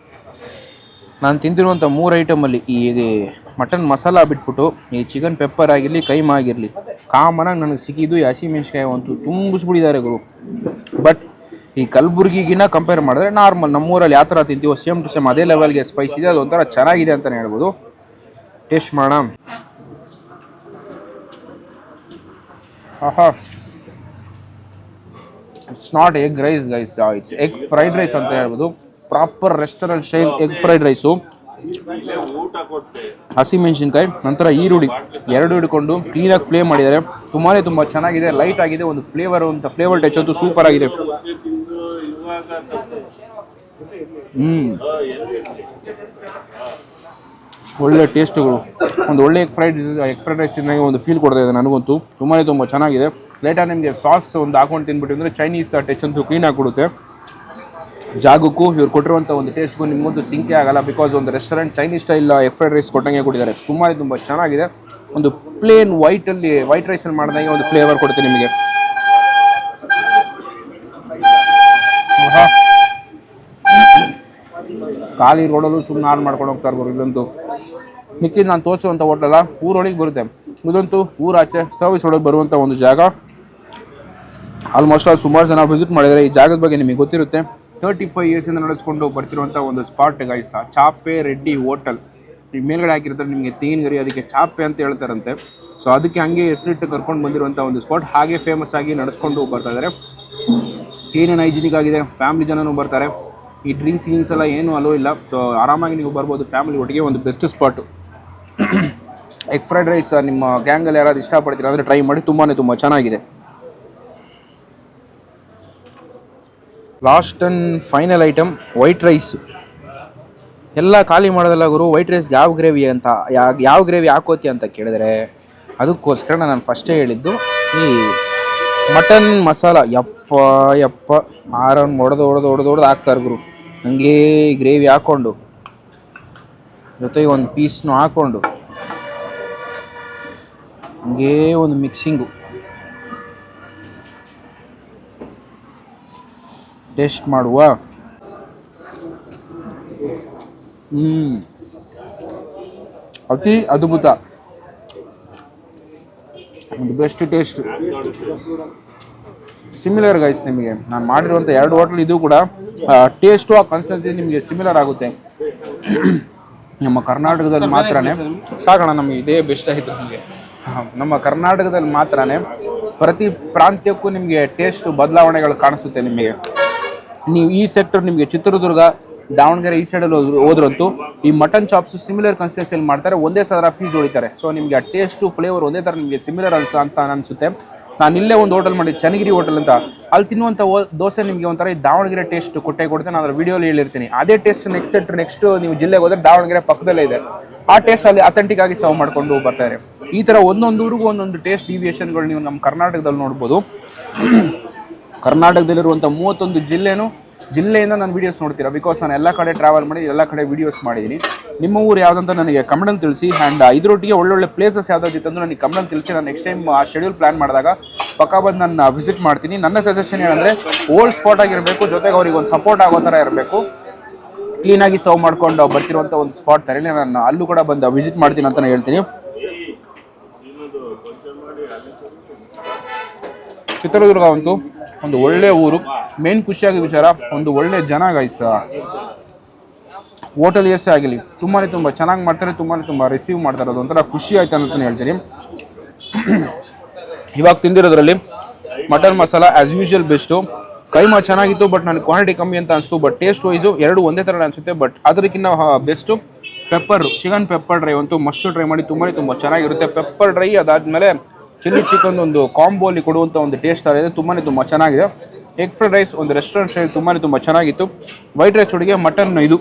ನಾನು ತಿಂತಿರುವಂಥ 3 ಐಟಮಲ್ಲಿ ಈ ಮಟನ್ ಮಸಾಲ ಬಿಟ್ಬಿಟ್ಟು ಈ ಚಿಕನ್ ಪೆಪ್ಪರ್ ಆಗಿರಲಿ, ಕೈಮಾ ಆಗಿರಲಿ, ಕಾಮನಾಗಿ ನನಗೆ ಸಿಕ್ಕಿದ್ದು ಈ ಹಸಿಮೆಣ್ಸಿಕಾಯಿ ಅಂತೂ ತುಂಬಿಸ್ಬಿಟ್ಟಿದ್ದಾರೆ ಗುರು. ಬಟ್ ಈ ಕಲಬುರ್ಗಿಗಿನ ಕಂಪೇರ್ ಮಾಡಿದ್ರೆ ನಾರ್ಮಲ್ ನಮ್ಮೂರಲ್ಲಿ ಯಾವ ಥರ ತಿಂತೀವೋ ಸೇಮ್ ಟು ಸೇಮ್ ಅದೇ ಲೆವೆಲ್ಗೆ ಸ್ಪೈಸ್ ಇದೆ. ಅದೊಂಥರ ಚೆನ್ನಾಗಿದೆ ಅಂತಲೇ ಹೇಳ್ಬೋದು. ಟೇಸ್ಟ್ ಮಾಡೋಣ. ಆಹಾ, it's not egg rice guys, it's egg fried rice ಅಂತ ಹೇಳ್ಬೋದು. Proper restaurant style egg fried rice. ಹಸಿಮೆಣಸಿನ್ಕಾಯಿ ನಂತರ ಈರುಳ್ಳಿ 2 ಹಿಡ್ಕೊಂಡು ಕ್ಲೀನಾಗಿ ಪ್ಲೇ ಮಾಡಿದ್ದಾರೆ. ತುಂಬ ಚೆನ್ನಾಗಿದೆ, ಲೈಟ್ ಆಗಿದೆ. ಒಂದು ಫ್ಲೇವರ್ ಟಚ್ ಅಂತೂ ಸೂಪರ್ ಆಗಿದೆ. ಒಳ್ಳೆ ಟೇಸ್ಟ್ಗಳು, ಒಂದು ಒಳ್ಳೆ ಎಗ್ ಫ್ರೈಡ್ ರೈಸ್ ತಿಂದಾಗ ಒಂದು ಫೀಲ್ ಕೊಡ್ತಾ ಇದೆ ನನಗಂತೂ. ತುಂಬ ಚೆನ್ನಾಗಿದೆ. ಲೈಟಾಗಿ ನಿಮಗೆ ಸಾಸ್ ಒಂದು ಹಾಕೊಂಡು ತಿನ್ಬಿಟ್ಟು ಅಂದರೆ ಚೈನೀಸ್ ಟಚ್ ಅಂತೂ ಕ್ಲೀನಾಗಿ ಕೊಡುತ್ತೆ. ಜಾಗಕ್ಕೂ ಇವ್ರು ಕೊಟ್ಟಿರುವಂಥ ಒಂದು ಟೇಸ್ಟ್ಗೂ ನಿಮಗಂತೂ ಸಿಂಕೆ ಆಗಲ್ಲ. ಬಿಕಾಸ್ ಒಂದು restaurant Chinese style egg fried rice ಕೊಟ್ಟಂಗೆ ಕೊಟ್ಟಿದ್ದಾರೆ. ತುಂಬ ಚೆನ್ನಾಗಿದೆ. ಒಂದು ಪ್ಲೇನ್ ವೈಟ್ ರೈಸಲ್ಲಿ ಮಾಡಿದಂಗೆ ಒಂದು ಫ್ಲೇವರ್ ಕೊಡುತ್ತೆ ನಿಮಗೆ. ಖಾಲಿ ರೋಡಲ್ಲೂ ಸುಮ್ಮನೆ ಆನ್ ಮಾಡ್ಕೊಂಡು ಹೋಗ್ತಾ ಇರ್ಬೋದು. ಇಲ್ಲಂತೂ ಮಿಕ್ಕಿದ್ದು ನಾನು ತೋರಿಸುವಂಥ ಹೋಟೆಲ್ಲ ಊರೊಳಗೆ ಬರುತ್ತೆ. ಇದಂತೂ ಊರಾಚೆ ಸರ್ವಿಸ್ ರೋಡಲ್ಲಿ ಬರುವಂಥ ಒಂದು ಜಾಗ. ಆಲ್ಮೋಸ್ಟ್ ಸುಮಾರು ಜನ ವಿಸಿಟ್ ಮಾಡಿದರೆ ಈ ಜಾಗದ ಬಗ್ಗೆ ನಿಮಗೆ ಗೊತ್ತಿರುತ್ತೆ. 35 ಇಯರ್ಸಿಂದ ನಡೆಸ್ಕೊಂಡು ಬರ್ತಿರುವಂಥ ಒಂದು ಸ್ಪಾಟ್ ಗೈಸ್, ಚಾಪೆ ರೆಡ್ಡಿ ಹೋಟೆಲ್. ಈ ಮೇಲ್ಗಡೆ ಹಾಕಿರ್ತಾರೆ ನಿಮಗೆ ತೆಂಗಿನಗರಿ, ಅದಕ್ಕೆ ಚಾಪೆ ಅಂತ ಹೇಳ್ತಾರಂತೆ. ಸೊ ಅದಕ್ಕೆ ಹಂಗೆ ಹೆಸರಿಟ್ಟು ಕರ್ಕೊಂಡು ಬಂದಿರುವಂಥ ಒಂದು ಸ್ಪಾಟ್. ಹಾಗೆ ಫೇಮಸ್ ಆಗಿ ನಡೆಸ್ಕೊಂಡು ಬರ್ತಾ ಇದ್ದಾರೆ. ಕ್ಲೀನ್ ಹೈಜಿನಿಕ್ ಆಗಿದೆ. ಫ್ಯಾಮಿಲಿ ಜನನೂ ಬರ್ತಾರೆ. ಈ ಡ್ರಿಂಕ್ಸ್ ಎಲ್ಲ ಏನೂ ಅಲೋ ಇಲ್ಲ. ಸೊ ಆರಾಮಾಗಿ ನೀವು ಬರ್ಬೋದು ಫ್ಯಾಮಿಲಿ ಒಟ್ಟಿಗೆ. ಒಂದು best spot. Egg fried rice ನಿಮ್ಮ ಗ್ಯಾಂಗಲ್ಲಿ ಯಾರಾದ್ರು ಇಷ್ಟಪಡ್ತೀರಾ ಅಂದರೆ ಟ್ರೈ ಮಾಡಿ. ತುಂಬ ಚೆನ್ನಾಗಿದೆ. Last and final item white rice. ಎಲ್ಲ ಖಾಲಿ ಮಾಡೋದಲ್ಲ ಗುರು. ವೈಟ್ ರೈಸ್ಗೆ ಯಾವ ಗ್ರೇವಿ ಹಾಕೋತಿ ಅಂತ ಕೇಳಿದ್ರೆ ಅದಕ್ಕೋಸ್ಕರ ನಾನು ಫಸ್ಟೇ ಹೇಳಿದ್ದು ಈ ಮಟನ್ ಮಸಾಲ. ಯಪ್ಪ ಆರನ್ ಹೊಡೆದು ಹಾಕ್ತಾರೆ ಗುರು. ಹಂಗೇ ಗ್ರೇವಿ ಹಾಕ್ಕೊಂಡು ಜೊತೆಗೆ ಒಂದು ಪೀಸ್ನು ಹಾಕ್ಕೊಂಡು ಹಂಗೇ ಒಂದು ಮಿಕ್ಸಿಂಗು. ಟೇಸ್ಟ್ ಮಾಡುವ. ಅತಿ ಅದ್ಭುತ, ಒಂದು ಬೆಸ್ಟ್ ಟೇಸ್ಟ್. ಸಿಮಿಲರ್ ಗೈಸ್, ನಿಮಗೆ ನಾನು ಮಾಡಿರುವಂಥ 2 ಹೋಟ್ಲ್ ಇದು ಕೂಡ ಟೇಸ್ಟು ಆ ಕನ್ಸಿಸ್ಟೆನ್ಸಿ ನಿಮಗೆ ಸಿಮಿಲರ್ ಆಗುತ್ತೆ. ನಮ್ಮ ಕರ್ನಾಟಕದಲ್ಲಿ ಮಾತ್ರನೇ ಸಾಗೋಣ, ನಮಗೆ ಇದೇ ಬೆಸ್ಟ್ ಆಯಿತು ನಮಗೆ. ನಮ್ಮ ಕರ್ನಾಟಕದಲ್ಲಿ ಮಾತ್ರನೇ ಪ್ರತಿ ಪ್ರಾಂತ್ಯಕ್ಕೂ ನಿಮಗೆ ಟೇಸ್ಟು ಬದಲಾವಣೆಗಳು ಕಾಣಿಸುತ್ತೆ ನಿಮಗೆ. ನೀವು ಈ ಸೆಕ್ಟರ್ ನಿಮಗೆ ಚಿತ್ರದುರ್ಗ, ದಾವಣಗೆರೆ ಈ ಸೈಡಲ್ಲಿ ಹೋದ್ರಂತೂ ಈ ಮಟನ್ ಚಾಪ್ಸ್ ಸಿಮಿಲರ್ ಕನ್ಸಿಸ್ಟೆನ್ಸಿಯಲ್ಲಿ ಮಾಡ್ತಾರೆ. ಒಂದೇ ಥರ ಪೀಸ್ ಹೊಡಿತಾರೆ. ಸೊ ನಿಮಗೆ ಆ ಟೇಸ್ಟು ಫ್ಲೇವರ್ ಒಂದೇ ಥರ ನಿಮಗೆ ಸಿಮಿಲರ್ ಅಂತ ಅನಿಸುತ್ತೆ. ನಾನು ಇಲ್ಲೇ ಒಂದು ಹೋಟೆಲ್ ಮಾಡಿ, ಚನ್ನಗಿರಿ ಹೋಟೆಲ್ ಅಂತ. ಅಲ್ಲಿ ತಿನ್ನುವಂಥ ದೋಸೆ ನಿಮಗೆ ಒಂಥರ ಈ ದಾವಣಗೆರೆ ಟೇಸ್ಟ್ ಕೊಡುತ್ತೆ. ನಾನು ಅದರ ವಿಡಿಯೋಲಿ ಹೇಳಿರ್ತೀನಿ. ಅದೇ ಟೇಸ್ಟ್ ನೆಕ್ಸ್ಟ್ ನೀವು ಜಿಲ್ಲೆಗೆ ಹೋದರೆ ದಾವಣಗೆರೆ ಪಕ್ಕದಲ್ಲೇ ಇದೆ. ಆ ಟೇಸ್ಟ್ ಅಲ್ಲಿ ಅಥೆಂಟಿಕ್ ಆಗಿ ಸರ್ವ್ ಮಾಡ್ಕೊಂಡು ಬರ್ತಾರೆ. ಈ ಥರ ಒಂದೊಂದು ಊರಿಗೂ ಒಂದೊಂದು ಟೇಸ್ಟ್ ಡಿವಿಯೇಷನ್ಗಳು ನೀವು ನಮ್ಮ ಕರ್ನಾಟಕದಲ್ಲಿ ನೋಡ್ಬೋದು. ಕರ್ನಾಟಕದಲ್ಲಿರುವಂಥ 31 ಜಿಲ್ಲೆಯಿಂದ ನಾನು ವೀಡಿಯೋಸ್ ನೋಡ್ತೀರಾ. ಬಿಕಾಸ್ ನಾನು ಎಲ್ಲ ಕಡೆ ಟ್ರಾವೆಲ್ ಮಾಡಿ ಎಲ್ಲ ಕಡೆ ವೀಡಿಯೋಸ್ ಮಾಡಿದ್ದೀನಿ. ನಿಮ್ಮ ಊರು ಯಾವುದಂತ ನನಗೆ ಕಮೆಂಟಲ್ಲಿ ತಿಳಿಸಿ. ಆ್ಯಂಡ್ ಇದರೊಟ್ಟಿಗೆ ಒಳ್ಳೊಳ್ಳೆ ಪ್ಲೇಸಸ್ ಯಾವುದಾದಿತ್ತು ಅಂದ್ರೆ ನನಗೆ ಕಮೆಂಟಲ್ಲಿ ತಿಳಿಸಿ. ನಾನು ನೆಕ್ಸ್ಟ್ ಟೈಮ್ ಆ ಶೆಡ್ಯೂಲ್ ಪ್ಲಾನ್ ಮಾಡಿದಾಗ ಪಕ್ಕ ಬಂದು ನಾನು ವಿಸಿಟ್ ಮಾಡ್ತೀನಿ. ನನ್ನ ಸಜೆಷನ್ ಏನಂದರೆ ಓಲ್ಡ್ ಸ್ಪಾಟ್ ಆಗಿರಬೇಕು, ಜೊತೆಗೆ ಅವ್ರಿಗೆ ಒಂದು ಸಪೋರ್ಟ್ ಆಗೋ ಥರ ಇರಬೇಕು. ಕ್ಲೀನಾಗಿ ಸರ್ವ್ ಮಾಡ್ಕೊಂಡು ಬರ್ತಿರುವಂಥ ಒಂದು ಸ್ಪಾಟ್ ಥರ ನಾನು ಅಲ್ಲೂ ಕೂಡ ಬಂದು ವಿಸಿಟ್ ಮಾಡ್ತೀನಿ ಅಂತ ಹೇಳ್ತೀನಿ. ಚಿತ್ರದುರ್ಗ ಅಂತೂ ಒಂದು ಒಳ್ಳೆ ಊರು. ಮೇನ್ ಖುಷಿಯಾಗಿ ವಿಚಾರ ಒಂದು ಒಳ್ಳೆ ಜನ ಗೈಸ್. ಹೋಟೆಲಿಯರ್ಸೇ ಆಗಿರಲಿ ತುಂಬ ಚೆನ್ನಾಗಿ ಮಾಡ್ತಾರೆ, ತುಂಬ ರಿಸೀವ್ ಮಾಡ್ತಾರೆ. ಅದು ಒಂಥರ ಖುಷಿ ಆಯ್ತು ಅಂತ ಹೇಳ್ತೀನಿ. ಇವಾಗ ತಿಂದಿರೋದ್ರಲ್ಲಿ mutton masala as usual best. Keema ಚೆನ್ನಾಗಿತ್ತು, ಬಟ್ ನನಗೆ ಕ್ವಾಂಟಿಟಿ ಕಮ್ಮಿ ಅಂತ ಅನಿಸ್ತು. ಬಟ್ ಟೇಸ್ಟ್ ವೈಸು ಎರಡು ಒಂದೇ ಥರ ಅನಿಸುತ್ತೆ. ಬಟ್ ಅದಕ್ಕಿಂತ best pepper, chicken pepper dry ಅಂತೂ ಮಸ್ಟ್ ಟ್ರೈ ಮಾಡಿ. ತುಂಬ ಚೆನ್ನಾಗಿರುತ್ತೆ ಪೆಪ್ಪರ್ ಡ್ರೈ. ಅದಾದಮೇಲೆ ಚಿಲ್ಲಿ ಚಿಕನ್ ಒಂದು ಕಾಂಬೋಲಿ ಕೊಡುವಂಥ ಒಂದು ಟೇಸ್ಟ್ ಥರ ಇದೆ. ತುಂಬ ಚೆನ್ನಾಗಿದೆ. ಎಗ್ ಫ್ರೈಡ್ ರೈಸ್ ಒಂದು ರೆಸ್ಟೋರೆಂಟ್ ಸ್ಟೈಲ್ ತುಂಬ ಚೆನ್ನಾಗಿತ್ತು. ವೈಟ್ ರೈಸ್ ಒಳಗೆ ಮಟನ್ ಇದು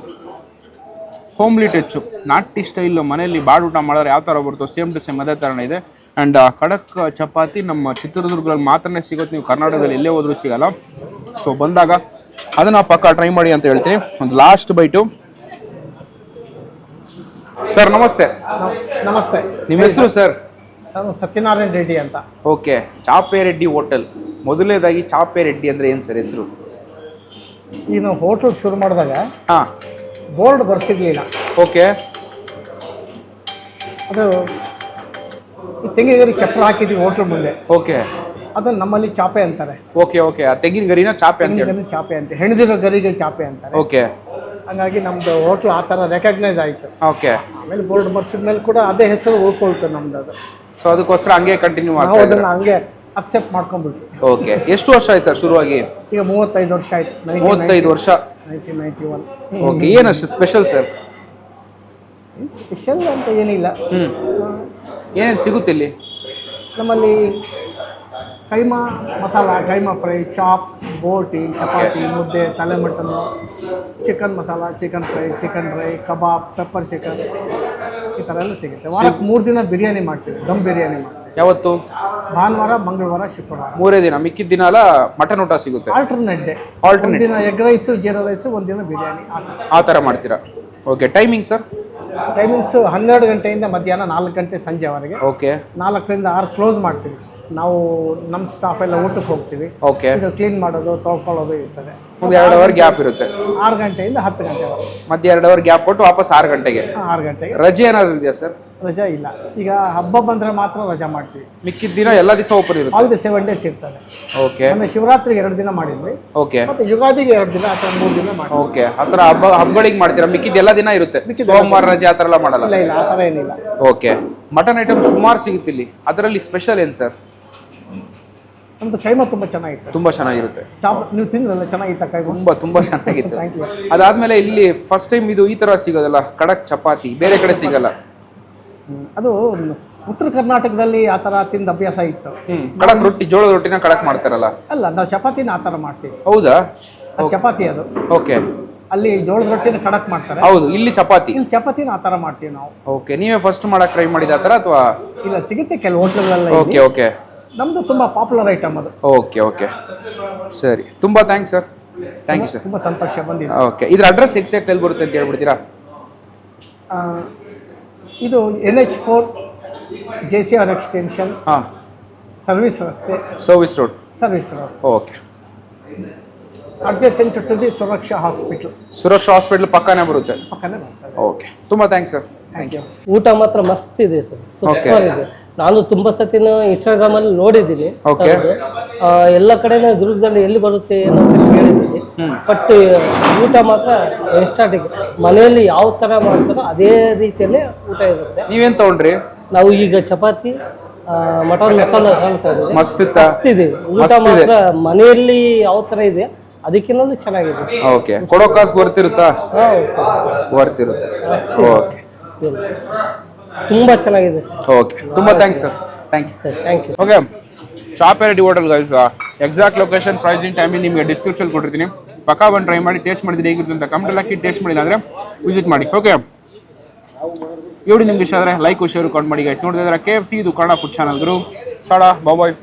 ಹೋಮ್ಲಿ ಟೆಚ್ಚು, ನಾಟಿ ಸ್ಟೈಲ್ ಮನೆಯಲ್ಲಿ ಬಾಡೂಟ ಮಾಡೋರು ಯಾವ ಥರ ಬರುತ್ತೋ ಸೇಮ್ ಟು ಸೇಮ್ ಅದೇ ಥರನೇ ಇದೆ. ಆ್ಯಂಡ್ ಖಡಕ್ ಚಪಾತಿ ನಮ್ಮ ಚಿತ್ರದುರ್ಗದಲ್ಲಿ ಮಾತ್ರನೇ ಸಿಗುತ್ತೆ, ನೀವು ಕರ್ನಾಟಕದಲ್ಲಿ ಎಲ್ಲೇ ಹೋದ್ರೂ ಸಿಗಲ್ಲ. ಸೊ ಬಂದಾಗ ಅದನ್ನು ಪಕ್ಕ ಟ್ರೈ ಮಾಡಿ ಅಂತ ಹೇಳ್ತೀನಿ. ಒಂದು ಲಾಸ್ಟ್ ಬೈಟು. ಸರ್ ನಮಸ್ತೆ. ನಮಸ್ತೆ. ನಿಮ್ಮ ಹೆಸರು ಸರ್? ನಾನು ಸತ್ಯನಾರಾಯಣ ರೆಡ್ಡಿ ಅಂತ. Okay, Chape Reddy hotel. ಮೊದಲನೇದಾಗಿ ಚಾಪೆ ರೆಡ್ಡಿ ಅಂದರೆ ಏನು ಸರ್ ಹೆಸರು? ಈ ನಾವು ಹೋಟ್ಲ್ ಶುರು ಮಾಡಿದಾಗ ಹಾಂ, ಬೋರ್ಡ್ ಬರ್ಸಿರ್ಲಿಲ್ಲ. ಓಕೆ. ಅದು ಈ ತೆಂಗಿನಗರಿ ಚಪ್ರ ಹಾಕಿದ್ವಿ ಹೋಟ್ಲ್ ಮುಂದೆ. ಓಕೆ, ಅದನ್ನು ನಮ್ಮಲ್ಲಿ ಚಾಪೆ ಅಂತಾರೆ. ಓಕೆ. ಆ ತೆಂಗಿನ ಗರಿನ ಚಾಪೆ ಅಂತ ಹೇಳಿ. ತೆಂಗಿನ ಚಾಪೆ ಅಂತ, ಹೆಣದಿರೋ ಗರಿಗೆ ಚಾಪೆ ಅಂತಾರೆ. ಓಕೆ. ಹಂಗಾಗಿ ನಮ್ದು ಹೋಟ್ಲು ಆ ಥರ ರೆಕಗ್ನೈಸ್ ಆಯಿತು. ಓಕೆ. ಆಮೇಲೆ ಬೋರ್ಡ್ ಬರ್ಸಿದ ಮೇಲೆ ಕೂಡ ಅದೇ ಹೆಸರು ಉಳ್ಕೊಳ್ತು ನಮ್ದು. ಅದು ಸೊ ಅದಕ್ಕೋಸ್ಕರ ಹಂಗೆ ಕಂಟಿನ್ಯೂ ನಾವು ಮಾಡ್ತಾ ಅದನ್ನು ಹಂಗೆ ಅಕ್ಸೆಪ್ಟ್ ಮಾಡ್ಕೊಂಡ್ಬಿಟ್ವಿ. ಓಕೆ. ಎಷ್ಟು ವರ್ಷ ಆಯ್ತು ಸರ್ ಶುರುವಾಗಿ? ಈಗ 35 ವರ್ಷ ಆಯ್ತು. 35 ವರ್ಷ. 1991. ಓಕೆ. ಏನಷ್ಟು ಸ್ಪೆಷಲ್ ಸರ್? ಸ್ಪೆಷಲ್ ಅಂತ ಏನಿಲ್ಲ. ಏನೇನು ಸಿಗುತ್ತೆ ಇಲ್ಲಿ? ನಮ್ಮಲ್ಲಿ ಕೈಮಾ ಮಸಾಲ, ಕೈಮಾ ಫ್ರೈ, ಚಾಪ್ಸ್, ಬೋಟಿ, ಚಪಾತಿ, ಮುದ್ದೆ, ತಲೆ ಮಟನ್ನು, chicken masala, chicken fry, chicken dry, kebab, pepper chicken, ಈ ಥರ ಎಲ್ಲ ಸಿಗುತ್ತೆ. ವಾರಕ್ಕೆ 3 ದಿನ ಬಿರಿಯಾನಿ ಮಾಡ್ತೀವಿ, ದಮ್ ಬಿರಿಯಾನಿ ಮಾಡ್ತೀವಿ. ಯಾವತ್ತು? ಭಾನುವಾರ, ಮಂಗಳವಾರ, ಶುಕ್ರವಾರ. 3 ದಿನ. ಮಿಕ್ಕಿದ ದಿನ ಎಲ್ಲ ಮಟನ್ ಊಟ ಸಿಗುತ್ತೆ. Alternate day. ಆಲ್ಟರ್ನೇಟ್ ದಿನ ಎಗ್ ರೈಸು, ಜೀರಾ ರೈಸು, ಒಂದಿನ ಬಿರಿಯಾನಿ, ಆ ಥರ ಮಾಡ್ತೀರಾ? ಓಕೆ. Timing sir? ಟೈಮಿಂಗ್ಸು 12 ಗಂಟೆಯಿಂದ ಮಧ್ಯಾಹ್ನ 4 ಗಂಟೆ ಸಂಜೆವರೆಗೆ. ಓಕೆ. 4ರಿಂದ 6 ಕ್ಲೋಸ್ ಮಾಡ್ತೀವಿ. ನಾವು ನಮ್ಮ ಸ್ಟಾಫ್ ಎಲ್ಲ ಊಟಕ್ಕೆ ಹೋಗ್ತೀವಿ. ಓಕೆ. ಇದು ಕ್ಲೀನ್ ಮಾಡೋದು, ತೊಳ್ಕೊಳ್ಳೋದು ಇರ್ತದೆ. ಒಂದು 2 ಅವರ್ ಗ್ಯಾಪ್ ಇರುತ್ತೆ. 6 ಗಂಟೆಯಿಂದ 10 ಗಂಟೆವರೆಗೆ. ಮತ್ತೆ 2 ಅವರ್ ಗ್ಯಾಪ್ ಕೊಟ್ಟು ವಾಪಸ್ 6 ಗಂಟೆಗೆ. 6 ಗಂಟೆಗೆ. ರಜೆ ಏನಾದ್ರು ಇದೆಯಾ ಸರ್? ರಜಾ ಇಲ್ಲ. ಈಗ ಹಬ್ಬ ಬಂದ್ರೆ ಮಾತ್ರ ರಜಾ ಮಾಡ್ತೀವಿ. ಮಿಕ್ಕಿದ ದಿನ ಎಲ್ಲ ದಿವಸ ಓಪನ್ ಇರುತ್ತೆ. ಆಲ್ ದಿ 7 days ಇರ್ತದೆ. ಓಕೆ. ಆಮೇಲೆ ಶಿವರಾತ್ರಿಗೆ 2 ದಿನ ಮಾಡಿದ್ವಿ. ಓಕೆ. ಮತ್ತೆ ಯುಗಾದಿಗೆ 2 ದಿನ ಅಥವಾ 3 ದಿನ ಮಾಡಿದ್ವಿ. ಓಕೆ. ಆ ಥರ ಹಬ್ಬಗಳಿಗೆ ಮಾಡ್ತೀರಾ? ಮಿಕ್ಕಿದ ಎಲ್ಲ ದಿನ ಇರುತ್ತೆ, ಸೋಮವಾರ ರಜೆ ಆ ಥರ ಎಲ್ಲ ಮಾಡಲ್ಲ? ಇಲ್ಲ, ಆ ಥರ ಏನಿಲ್ಲ. ಓಕೆ. ಮಟನ್ ಐಟಮ್ ಸುಮಾರು ಸಿಗುತ್ತೆ ಇಲ್ಲಿ. ಅದರಲ್ಲಿ ಸ್ಪೆಷಲ್ ಏನು ಸರ್? ನಮ್ದು ಕೈಮಾ ತುಂಬ ಚೆನ್ನಾಗಿತ್ತು. ತುಂಬ ಚೆನ್ನಾಗಿರುತ್ತೆ. ನೀವು ತಿಂದ್ರಲ್ಲ, ಚೆನ್ನಾಗಿತ್ತ ಕೈಮಾ? ತುಂಬ ಚೆನ್ನಾಗಿತ್ತು. Thank you. ಅದಾದ್ಮೇಲೆ ಇಲ್ಲಿ ಫಸ್ಟ್ ಟೈಮ್ ಇದು ಈ ಥರ ಸಿಗೋದಲ್ಲ, ಕಡಕ್ ಚಪಾತಿ, ಬೇರೆ ಕಡೆ ಸಿಗಲ್ಲ. ಅದು ಉತ್ತರ ಕರ್ನಾಟಕದಲ್ಲಿ ಆ ಥರ ತಿಂದ ಅಭ್ಯಾಸ ಇತ್ತು. ಕಡಕ್ ರೊಟ್ಟಿ, ಜೋಳದ ರೊಟ್ಟಿನ ಕಡಕ್ ಮಾಡ್ತಾರಲ್ಲ? ಅಲ್ಲ, ನಾವು ಚಪಾತಿನ ಆ ಥರ ಮಾಡ್ತೀವಿ. ಹೌದಾ? ಅದು ಚಪಾತಿ. ಅದು ಓಕೆ. ಅಲ್ಲಿ ಜೋಳದ ರೊಟ್ಟಿನ ಕಡಕ್ ಮಾಡ್ತಾರೆ. ಹೌದು, ಇಲ್ಲಿ ಚಪಾತಿ. ಇಲ್ಲಿ ಚಪಾತಿನ ಆ ಥರ ಮಾಡ್ತೀವಿ ನಾವು. ಓಕೆ. ನೀವೇ ಫಸ್ಟ್ ಮಾಡಕ್ ಟ್ರೈ ಮಾಡಿದ ಆ ಥರ ಅಥವಾ? ಇಲ್ಲ, ಸಿಗುತ್ತೆ ಕೆಲವು ಹೋಟ್ಲುಗಳೆಲ್ಲ. ಓಕೆ. ಓಕೆ. ನಮ್ದು ತುಂಬ ಪಾಪ್ಯುಲರ್ ಐಟಮ್ ಅದು. ಓಕೆ. ಸರಿ, ತುಂಬ thanks sir. Thank you sir. ತುಂಬ ಸಂತೋಷ ಬಂದಿದೆ. ಓಕೆ. ಇದ್ರ ಅಡ್ರೆಸ್ ಎಕ್ಸಾಕ್ಟ್ ಎಲ್ಲಿ ಬರುತ್ತೆ ಅಂತ ಹೇಳ್ಬಿಡ್ತೀರಾ? ಇದು NH4 JCR ಎಕ್ಸ್ಟೆನ್ಷನ್, ಹಾಂ, ಸರ್ವಿಸ್ ರಸ್ತೆ, service road. Okay. Adjacent to the Suraksha hospital. Suraksha hospital ಪಕ್ಕನೇ ಬರುತ್ತೆ. ಪಕ್ಕನೇ ಬರ್ತದೆ. ಓಕೆ. ತುಂಬ ಥ್ಯಾಂಕ್ಸ್ ಸರ್. Thank you. ಊಟ ಮಾತ್ರ ಮಸ್ತ್ ಇದೆ ಸರ್, ಸೂಪರ್ ಇದೆ. ನಾನು ತುಂಬಾ ಸತಿನ ಇನ್ಸ್ಟಾಗ್ರಾಮ್ ಅಲ್ಲಿ ನೋಡಿದ್ದೀನಿ. ಓಕೆ. ಎಲ್ಲ ಕಡೆನೂ ದುರ್ಗದಲ್ಲಿ ಎಲ್ಲಿ ಬರುತ್ತೆ ಏನೋ ಕೇಳಿದ್ದೀನಿ. ಬಟ್ ಊಟ ಮಾತ್ರ ಎಸ್ಟಾಟಿಕ್. ಮನೆಯಲ್ಲಿ ಯಾವ ತರ ಮಾಡ್ತಾರೋ ಅದೇ ರೀತಿಯಲ್ಲಿ ಊಟ ಇರುತ್ತೆ. ನೀವೇನ್ ತಗೊಂಡ್ರಿ? ನಾವು ಈಗ ಚಪಾತಿ, ಮಟನ್ ಮಸಾಲ ತಗೊಳ್ತಾ ಇದ್ದೀವಿ. ಮಸ್ತ್ ಇದೆ ಊಟ ಮಾತ್ರ. ಮನೆಯಲ್ಲಿ ಯಾವ ತರ ಇದೆ ಅದಕ್ಕಿಂತ ಚೆನ್ನಾಗಿದೆ. ಓಕೆ. ಕೊಡೋ ಕಾಸು ಬರ್ತಿರುತ್ತಾ? ಬರ್ತಿರುತ್ತೆ. ಓಕೆ. ತುಂಬಾ ಚೆನ್ನಾಗಿದೆ ಸರ್. ಓಕೆ. ತುಂಬಾ thanks sir. Thank you. Okay. Chape Reddy hotel guys, exact location, pricing, timing ನಿಮಗೆ ಡಿಸ್ಕ್ರಿಪ್ಷನ್ ಕೊಟ್ಟಿರ್ತೀನಿ. ಪಕ್ಕ ಬಂದು ಟ್ರೈ ಮಾಡಿ, ಟೇಸ್ಟ್ ಮಾಡಿದ್ರೆ ಹೇಗಿರುತ್ತೆ ಅಂತ ಕಮೆಂಟ್ ಹಾಕಿ. ಟೇಸ್ಟ್ ಮಾಡಿಲ್ಲ ಅಂದರೆ ವಿಸಿಟ್ ಮಾಡಿ. ಓಕೆ. ವಿಡಿಯೋ ನಿಮ್ಗೆ ಇಷ್ಟ ಆದರೆ ಲೈಕ್, ಶೇರ್, ಕಾಮೆಂಟ್ ಮಾಡಿ ಗೈಸ್. ನೋಡಿದ್ರೆ KFC ಇದು ಕನ್ನಡ ಫುಡ್ ಚಾನಲ್ ಗುರು. ಟಾಡಾ, ಬಾಯ್.